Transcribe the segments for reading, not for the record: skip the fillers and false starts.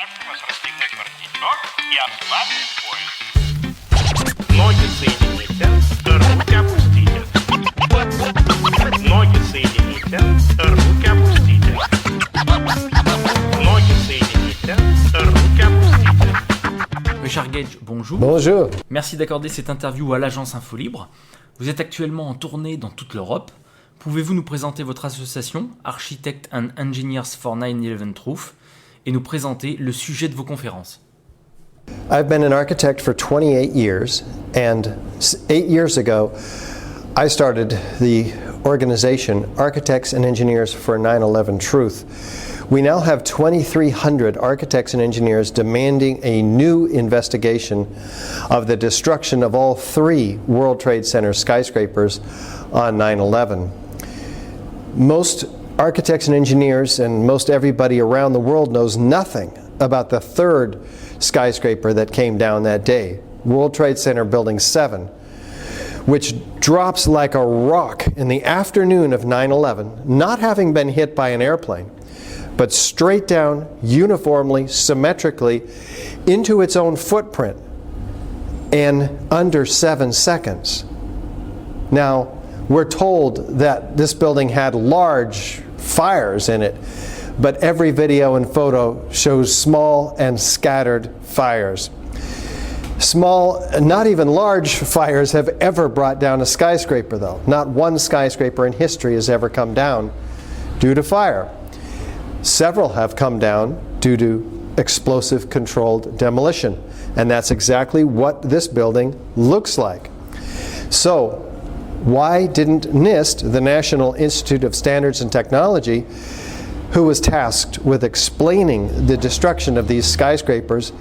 Прошу вас расстегнуть воротничок и ослабить пояс. Ноги соедините, руки опустите. Ноги соедините, руки опустите. Ноги соедините, руки опустите. Richard Gage, bonjour. Bonjour. Merci d'accorder cette interview à l'agence Info Libre. Vous êtes actuellement en tournée dans toute l'Europe. Pouvez-vous nous présenter votre association, Architects and Engineers for 9/11 Truth, et nous présenter le sujet de vos conférences? I've been an architect for 28 years, and 8 years ago, I started the organization Architects and Engineers for 9/11 Truth. We now have 2,300 architects and engineers demanding a new investigation of the destruction of all 3 World Trade Center skyscrapers on 9/11. Most architects and engineers and most everybody around the world knows nothing about the 3rd skyscraper that came down that day, World Trade Center Building 7, which drops like a rock in the afternoon of 9/11, not having been hit by an airplane, but straight down, uniformly, symmetrically, into its own footprint in under 7 seconds. Now, we're told that this building had large fires in it, but every video and photo shows small and scattered fires. Small, not even large fires have ever brought down a skyscraper, though. Not one skyscraper in history has ever come down due to fire. Several have come down due to explosive controlled demolition, and that's exactly what this building looks like. So, why didn't NIST, the National Institute of Standards and Technology, who was tasked with explaining the destruction of these skyscrapers,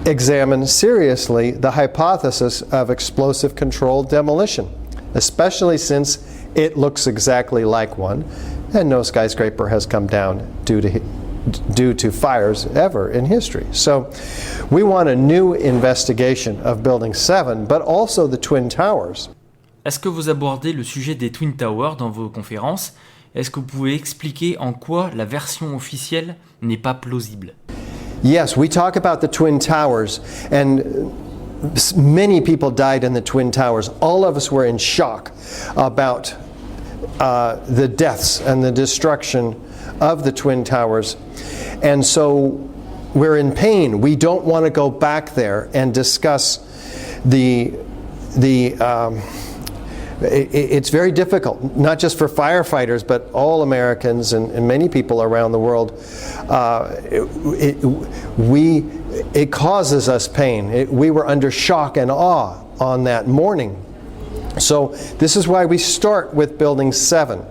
examine seriously the hypothesis of explosive controlled demolition, especially since it looks exactly like one, and no skyscraper has come down due to fires ever in history. So we want a new investigation of Building 7, but also the Twin Towers. Est-ce que vous abordez le sujet des Twin Towers dans vos conférences? Est-ce que vous pouvez expliquer en quoi la version officielle n'est pas plausible? Yes, we talk about the Twin Towers, and many people died in the Twin Towers. All of us were in shock about the deaths and the destruction of the Twin Towers. And so we're in pain. We don't want to go back there and discuss it's very difficult, not just for firefighters, but all Americans and many people around the world. It causes us pain. We were under shock and awe on that morning. So this is why we start with Building 7,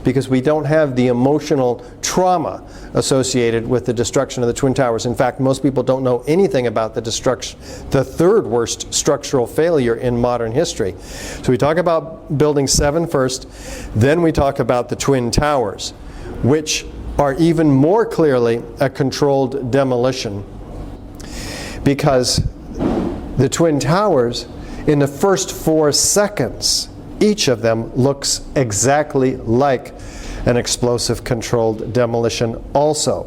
because we don't have the emotional trauma associated with the destruction of the Twin Towers. In fact, most people don't know anything about the 3rd worst structural failure in modern history. So we talk about Building 7 first, then we talk about the Twin Towers, which are even more clearly a controlled demolition, because the Twin Towers, in the first 4 seconds, each of them looks exactly like an explosive controlled demolition also.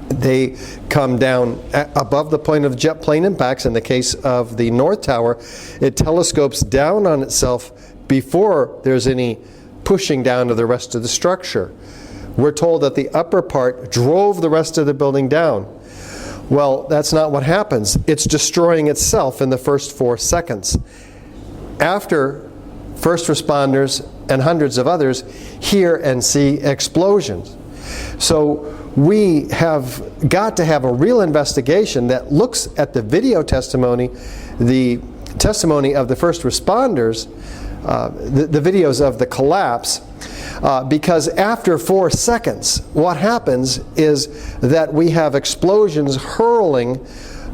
They come down above the point of jet plane impacts. In the case of the North Tower, it telescopes down on itself before there's any pushing down to the rest of the structure. We're told that the upper part drove the rest of the building down. Well, that's not what happens. It's destroying itself in the first 4 seconds. After first responders and hundreds of others hear and see explosions. So we have got to have a real investigation that looks at the video testimony, the testimony of the first responders, the videos of the collapse, because after 4 seconds, what happens is that we have explosions hurling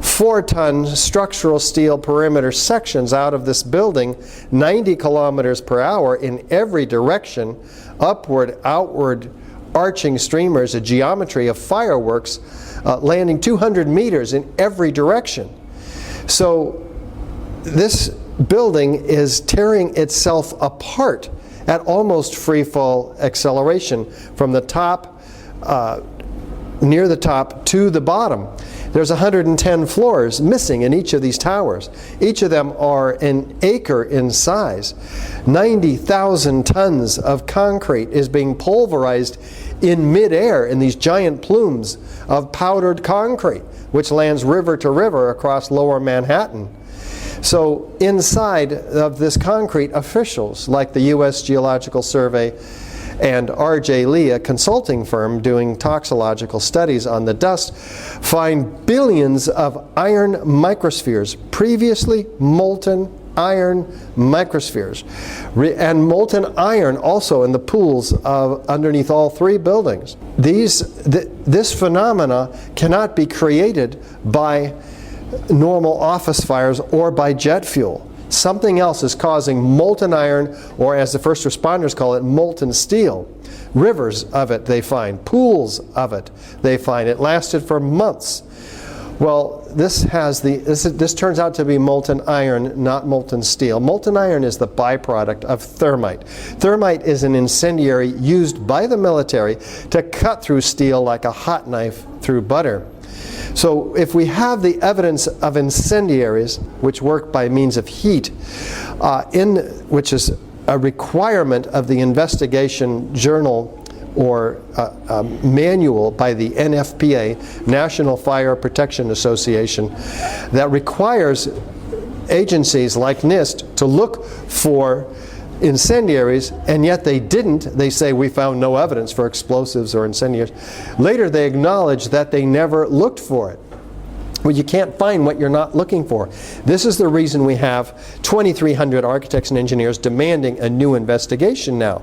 4-ton structural steel perimeter sections out of this building 90 kilometers per hour in every direction, upward, outward, arching streamers, a geometry of fireworks, landing 200 meters in every direction. So this building is tearing itself apart at almost free fall acceleration from the top near the top to the bottom. There's 110 floors missing in each of these towers. Each of them are an acre in size. 90,000 tons of concrete is being pulverized in midair in these giant plumes of powdered concrete, which lands river to river across lower Manhattan. So inside of this concrete, officials like the U.S. Geological Survey and R.J. Lee, a consulting firm doing toxicological studies on the dust, find billions of iron microspheres, previously molten iron microspheres, and molten iron also in the pools underneath all three buildings. This phenomena cannot be created by normal office fires or by jet fuel. Something else is causing molten iron, or as the first responders call it, molten steel. Rivers of it they find, pools of it they find. It lasted for months. Well, this turns out to be molten iron, not molten steel. Molten iron is the byproduct of thermite. Thermite is an incendiary used by the military to cut through steel like a hot knife through butter. So if we have the evidence of incendiaries, which work by means of heat, which is a requirement of the investigation journal or manual by the NFPA, National Fire Protection Association, that requires agencies like NIST to look for incendiaries, and yet they didn't. They say we found no evidence for explosives or incendiaries. Later they acknowledge that they never looked for it. Well, you can't find what you're not looking for. This is the reason we have 2,300 architects and engineers demanding a new investigation now.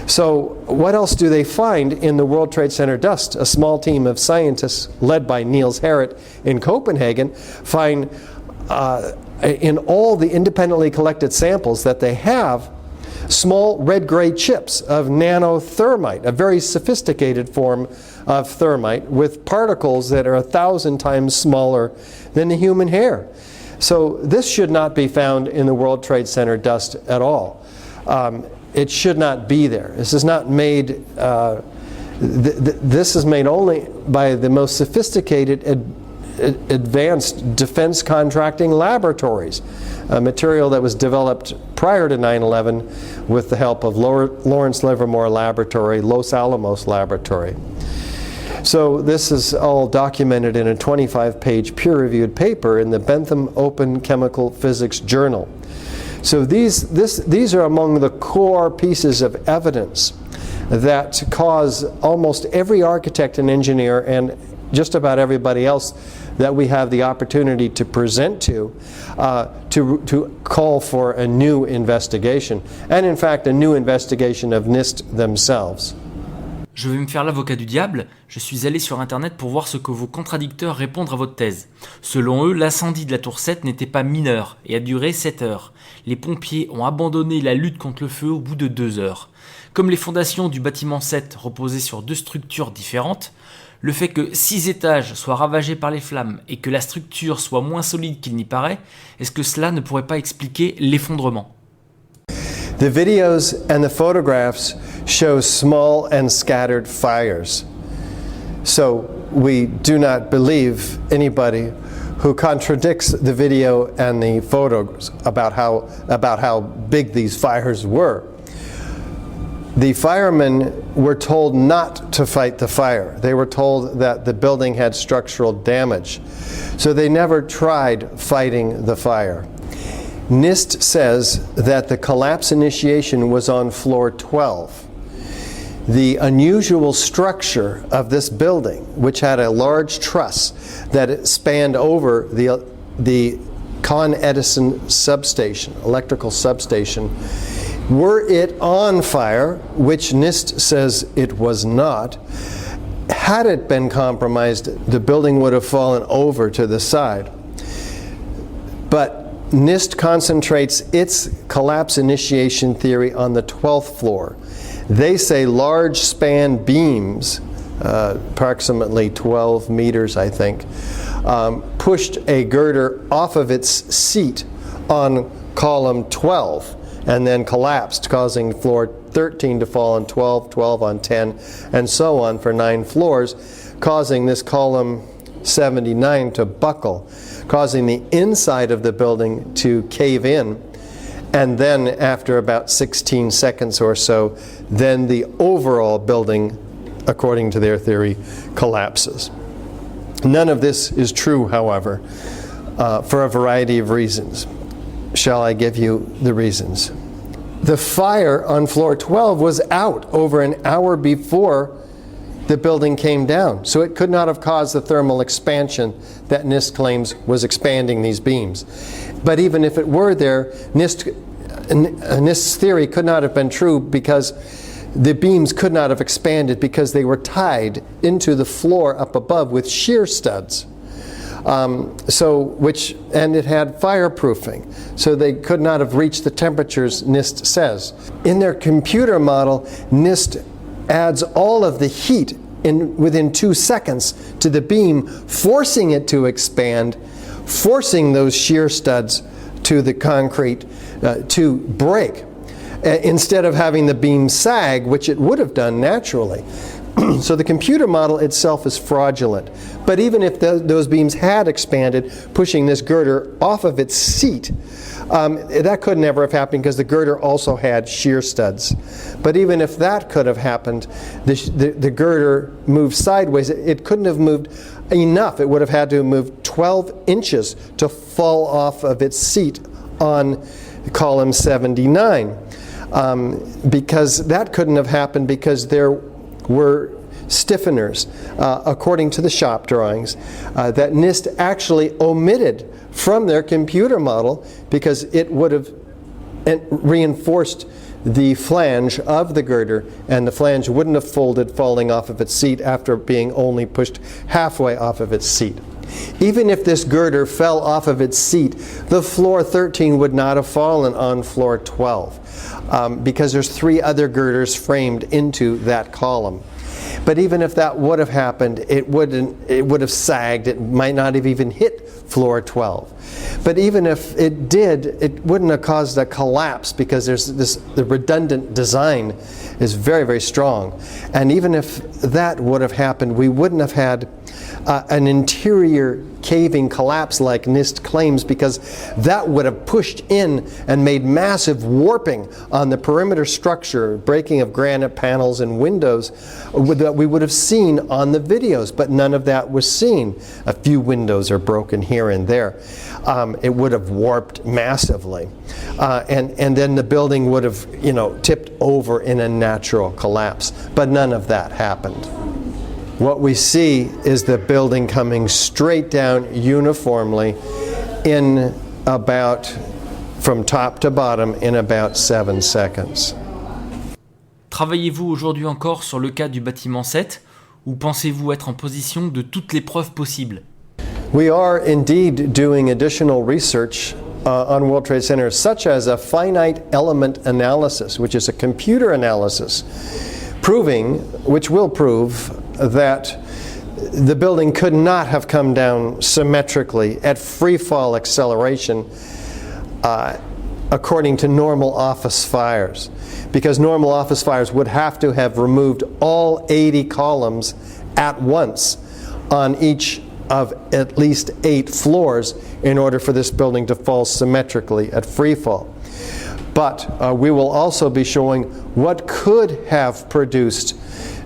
So what else do they find in the World Trade Center dust? A small team of scientists led by Niels Harrit in Copenhagen find in all the independently collected samples that they have small red-gray chips of nanothermite, a very sophisticated form of thermite with particles that are 1,000 times smaller than the human hair. So this should not be found in the World Trade Center dust at all. It should not be there. This is not made, this is made only by the most sophisticated advanced defense contracting laboratories, a material that was developed prior to 9/11 with the help of Lawrence Livermore Laboratory, Los Alamos Laboratory. So this is all documented in a 25-page peer-reviewed paper in the Bentham Open Chemical Physics Journal. So these are among the core pieces of evidence that cause almost every architect and engineer and just about everybody else that we have the opportunity to present to call for a new investigation, and in fact a new investigation of NIST themselves. Je vais me faire l'avocat du diable, je suis allé sur internet pour voir ce que vos contradicteurs répondent à votre thèse. Selon eux, l'incendie de la tour 7 n'était pas mineur et a duré 7 heures. Les pompiers ont abandonné la lutte contre le feu au bout de 2 heures. Comme les fondations du bâtiment 7 reposaient sur 2 structures différentes, le fait que 6 étages soient ravagés par les flammes et que la structure soit moins solide qu'il n'y paraît, est-ce que cela ne pourrait pas expliquer l'effondrement ? The videos and the photographs show small and scattered fires. So we do not believe anybody who contradicts the video and the photos about how big these fires were. The firemen were told not to fight the fire. They were told that the building had structural damage. So they never tried fighting the fire. NIST says that the collapse initiation was on floor 12. The unusual structure of this building, which had a large truss that spanned over the Con Edison substation, electrical substation, were it on fire, which NIST says it was not, had it been compromised, the building would have fallen over to the side. But NIST concentrates its collapse initiation theory on the 12th floor. They say large span beams, approximately 12 meters I think, pushed a girder off of its seat on column 12 and then collapsed, causing floor 13 to fall on 12, 12 on 10, and so on for 9 floors, causing this column 79 to buckle, causing the inside of the building to cave in, and then after about 16 seconds or so, then the overall building, according to their theory, collapses. None of this is true, however, for a variety of reasons. Shall I give you the reasons? The fire on floor 12 was out over an hour before the building came down, so it could not have caused the thermal expansion that NIST claims was expanding these beams. But even if it were there, NIST's theory could not have been true because the beams could not have expanded because they were tied into the floor up above with shear studs. And it had fireproofing, so they could not have reached the temperatures NIST says. In their computer model, NIST adds all of the heat within 2 seconds to the beam, forcing it to expand, forcing those shear studs to the concrete to break, instead of having the beam sag, which it would have done naturally. So the computer model itself is fraudulent. But even if those beams had expanded, pushing this girder off of its seat, that could never have happened because the girder also had shear studs. But even if that could have happened, the girder moved sideways. It couldn't have moved enough. It would have had to have moved 12 inches to fall off of its seat on column 79. Because that couldn't have happened because there were stiffeners, according to the shop drawings, that NIST actually omitted from their computer model because it would have reinforced the flange of the girder, and the flange wouldn't have folded, falling off of its seat after being only pushed halfway off of its seat. Even if this girder fell off of its seat, the floor 13 would not have fallen on floor 12 because there's 3 other girders framed into that column. But even if that would have happened, it would have sagged. It might not have even hit floor 12. But even if it did, it wouldn't have caused a collapse because the redundant design is very, very strong. And even if that would have happened, we wouldn't have had an interior caving collapse like NIST claims, because that would have pushed in and made massive warping on the perimeter structure, breaking of granite panels and windows that we would have seen on the videos, but none of that was seen. A few windows are broken here and there. It would have warped massively. And then the building would have, tipped over in a natural collapse. But none of that happened. What we see is the building coming straight down uniformly from top to bottom in about 7 seconds. Travaillez-vous aujourd'hui encore sur le cas du bâtiment 7 ou pensez-vous être en position de toutes les preuves possibles? We are indeed doing additional research on World Trade Center, such as a finite element analysis, which is a computer analysis, which will prove that the building could not have come down symmetrically at free fall acceleration according to normal office fires, because normal office fires would have to have removed all 80 columns at once on each of at least 8 floors in order for this building to fall symmetrically at free fall. But we will also be showing what could have produced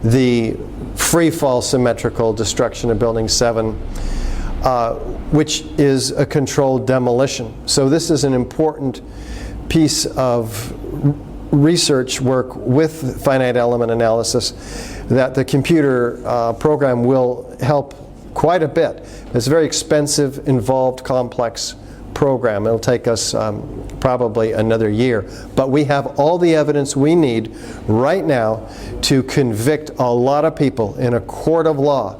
the free fall symmetrical destruction of Building 7, which is a controlled demolition. So this is an important piece of research work with finite element analysis that the computer program will help quite a bit. It's a very expensive, involved, complex program. It'll take us probably another year. But we have all the evidence we need right now to convict a lot of people in a court of law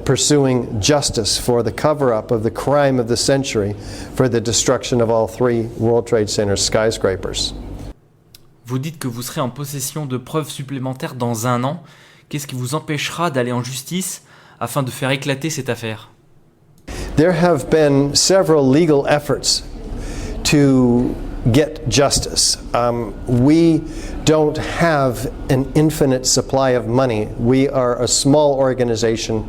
pursuing justice for the cover-up of the crime of the century for the destruction of all 3 World Trade Center skyscrapers. Vous dites que vous serez en possession de preuves supplémentaires dans 1 an. Qu'est-ce qui vous empêchera d'aller en justice afin de faire éclater cette affaire? There have been several legal efforts to get justice. We don't have an infinite supply of money. We are a small organization.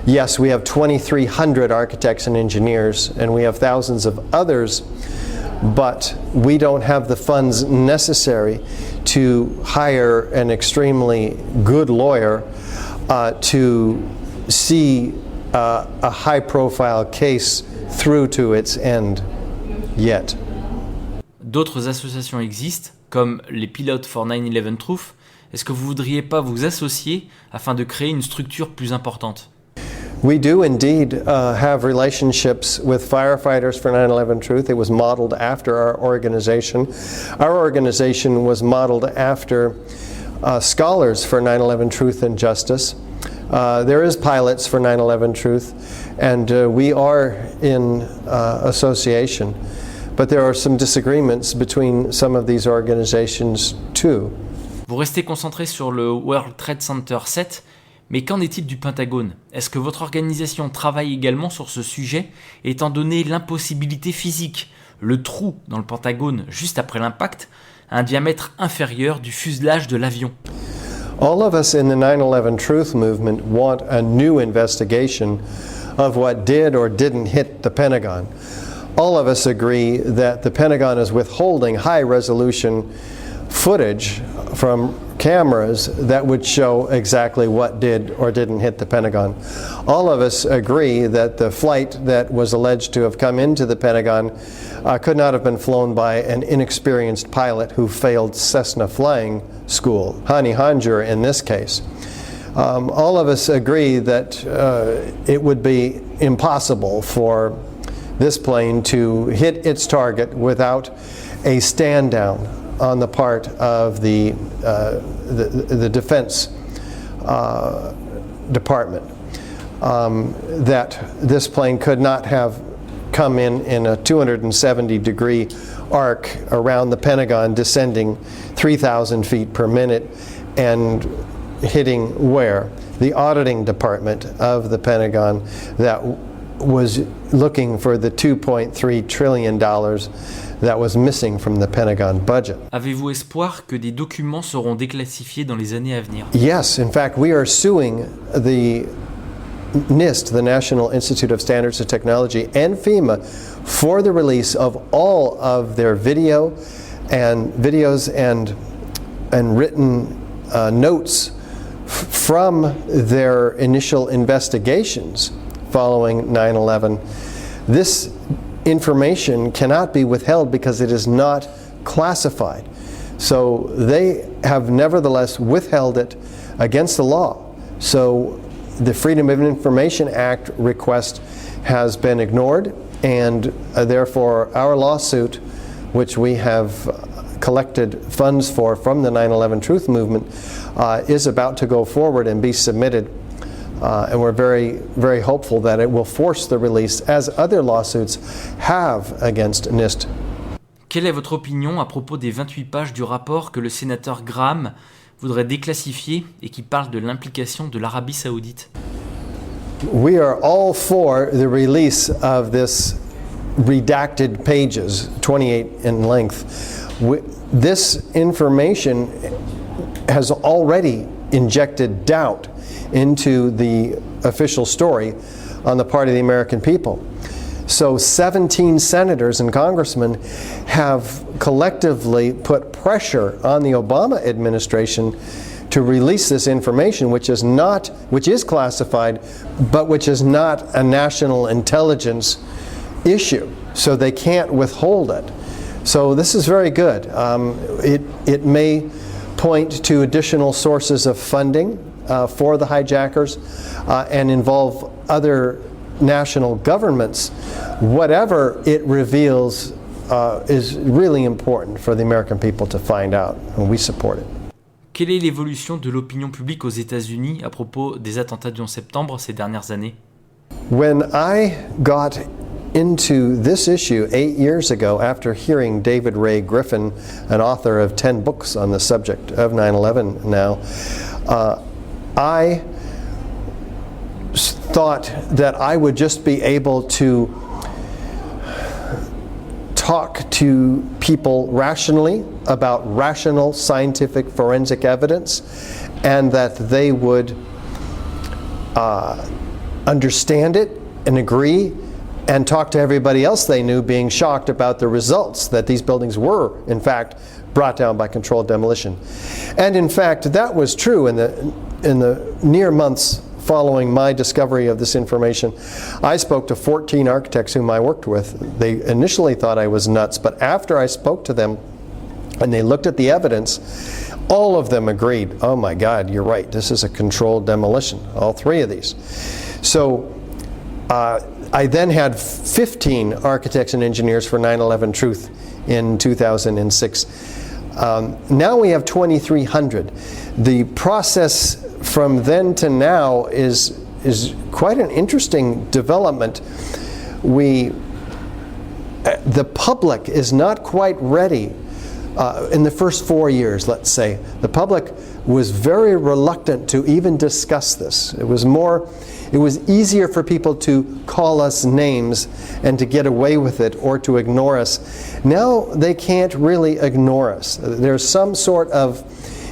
Yes, we have 2,300 architects and engineers, and we have thousands of others, but we don't have the funds necessary to hire an extremely good lawyer to see a high-profile case through to its end yet. D'autres associations existent, comme les Pilotes for 9/11 Truth. Est-ce que vous voudriez pas vous associer afin de créer une structure plus importante? We do indeed have relationships with firefighters for 9/11 Truth. It was modeled after our organization. Our organization was modeled after Scholars for 9/11 Truth and Justice. There is Pilots for 9/11 Truth, and we are in association. But there are some disagreements between some of these organizations too. Vous restez concentré sur le World Trade Center 7, mais qu'en est-il du Pentagone? Est-ce que votre organisation travaille également sur ce sujet, étant donné l'impossibilité physique, le trou dans le Pentagone juste après l'impact, a un diamètre inférieur du fuselage de l'avion? All of us in the 9/11 Truth movement want a new investigation of what did or didn't hit the Pentagon. All of us agree that the Pentagon is withholding high-resolution footage from cameras that would show exactly what did or didn't hit the Pentagon. All of us agree that the flight that was alleged to have come into the Pentagon could not have been flown by an inexperienced pilot who failed Cessna flying school, Hani Hanjour in this case. All of us agree that it would be impossible for this plane to hit its target without a stand down on the part of the defense department. That this plane could not have come in a 270-degree arc around the Pentagon, descending 3,000 feet per minute and hitting where? The auditing department of the Pentagon that was looking for the $2.3 trillion that was missing from the Pentagon budget. Avez-vous espoir que des documents seront déclassifiés dans les années à venir? Yes, in fact, we are suing the NIST, the National Institute of Standards and Technology, and FEMA for the release of all of their videos and written notes from their initial investigations following 9/11. This information cannot be withheld because it is not classified. So they have nevertheless withheld it against the law. So the Freedom of Information Act request has been ignored, and therefore our lawsuit, which we have collected funds for from the 9/11 Truth movement, is about to go forward and be submitted. And we're very, very hopeful that it will force the release, as other lawsuits have against NIST. Quelle est votre opinion à propos des 28 pages du rapport que le sénateur Graham voudrait déclassifier et qui parle de l'implication de l'Arabie Saoudite? We are all for the release of this redacted pages, 28 in length. This information has already injected doubt into the official story on the part of the American people. So 17 senators and congressmen have collectively put pressure on the Obama administration to release this information, which is classified, but which is not a national intelligence issue. So they can't withhold it. So this is very good. It may point to additional sources of funding for the hijackers and involve other national governments. Whatever it reveals is really important for the American people to find out, and we support it. Quelle est l'évolution de l'opinion publique aux États-Unis à propos des attentats du 11 septembre ces dernières années? When I got into this issue 8 years ago, after hearing David Ray Griffin, an author of 10 books on the subject of 9/11 now, I thought that I would just be able to talk to people rationally about rational scientific forensic evidence, and that they would understand it and agree and talk to everybody else they knew, being shocked about the results that these buildings were, in fact, brought down by controlled demolition. And in fact, that was true in the near months following my discovery of this information. I spoke to 14 architects whom I worked with. They initially thought I was nuts, but after I spoke to them and they looked at the evidence, all of them agreed, oh my God, you're right, this is a controlled demolition, all three of these. So I then had 15 architects and engineers for 9/11 Truth in 2006. Now we have 2,300. The process from then to now is quite an interesting development. The public is not quite ready. In the first 4 years, let's say, the public was very reluctant to even discuss this. It was easier for people to call us names and to get away with it or to ignore us. Now they can't really ignore us. There's some sort of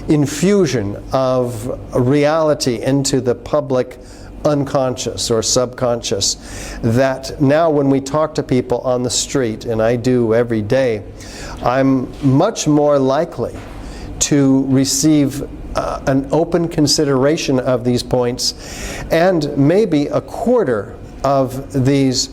infusion of reality into the public unconscious or subconscious, that now when we talk to people on the street, and I do every day, I'm much more likely to receive an open consideration of these points, and maybe a quarter of these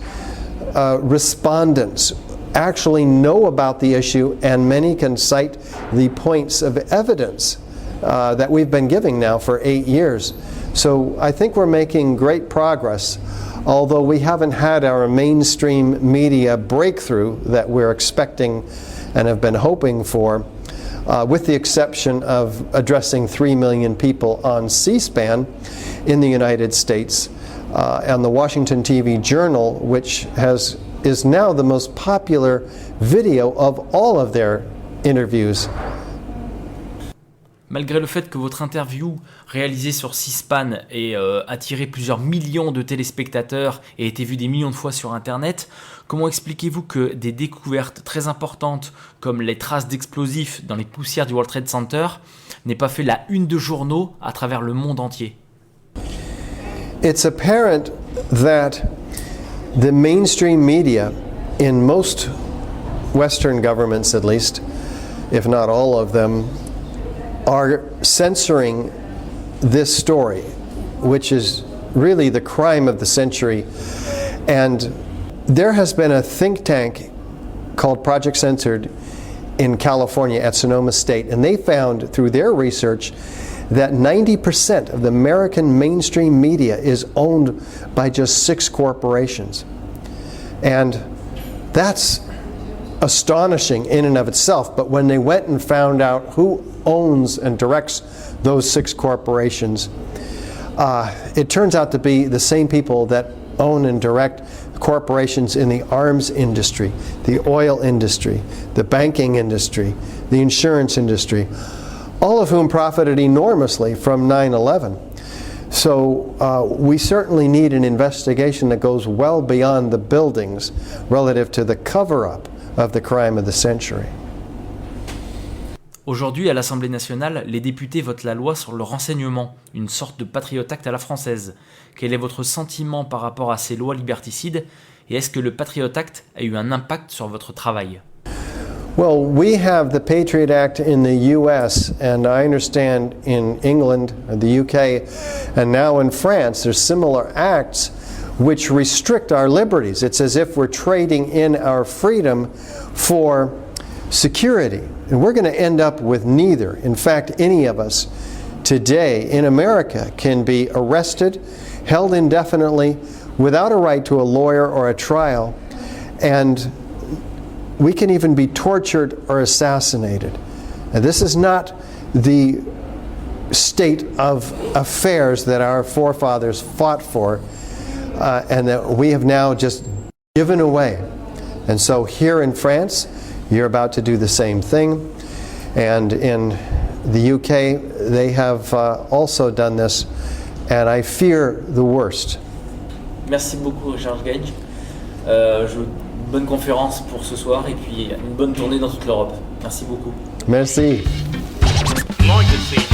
respondents actually know about the issue, and many can cite the points of evidence that we've been giving now for 8 years. So I think we're making great progress, although we haven't had our mainstream media breakthrough that we're expecting and have been hoping for, with the exception of addressing 3 million people on C-SPAN in the United States, and the Washington TV Journal, which is now the most popular video of all of their interviews. Malgré le fait que votre interview réalisée sur C-SPAN ait attiré plusieurs millions de téléspectateurs et été vue des millions de fois sur Internet, comment expliquez-vous que des découvertes très importantes comme les traces d'explosifs dans les poussières du World Trade Center n'aient pas fait la une de journaux à travers le monde entier? It's apparent that the mainstream media, in most Western governments at least, if not all of them, are censoring this story, which is really the crime of the century. And there has been a think tank called Project Censored in California at Sonoma State, and they found through their research that 90% of the American mainstream media is owned by just 6 corporations. And that's astonishing in and of itself, but when they went and found out who owns and directs those 6 corporations, it turns out to be the same people that own and direct corporations in the arms industry, the oil industry, the banking industry, the insurance industry, all of whom profited enormously from 9/11. So we certainly need an investigation that goes well beyond the buildings relative to the cover-up of the crime of the century. Aujourd'hui, à l'Assemblée nationale, les députés votent la loi sur le renseignement, une sorte de Patriot Act à la française. Quel est votre sentiment par rapport à ces lois liberticides, et est-ce que le Patriot Act a eu un impact sur votre travail? Well, we have the Patriot Act in the US, and I understand in England, the UK, and now in France, there's similar acts which restrict our liberties. It's as if we're trading in our freedom for security. And we're going to end up with neither. In fact, any of us today in America can be arrested, held indefinitely, without a right to a lawyer or a trial, and we can even be tortured or assassinated. And this is not the state of affairs that our forefathers fought for, and that we have now just given away. And so here in France, you're about to do the same thing. And in the UK, they have also done this, and I fear the worst. Merci beaucoup, Richard Gage. Bonne conférence pour ce soir et puis une bonne tournée dans toute l'Europe. Merci beaucoup. Merci. Многие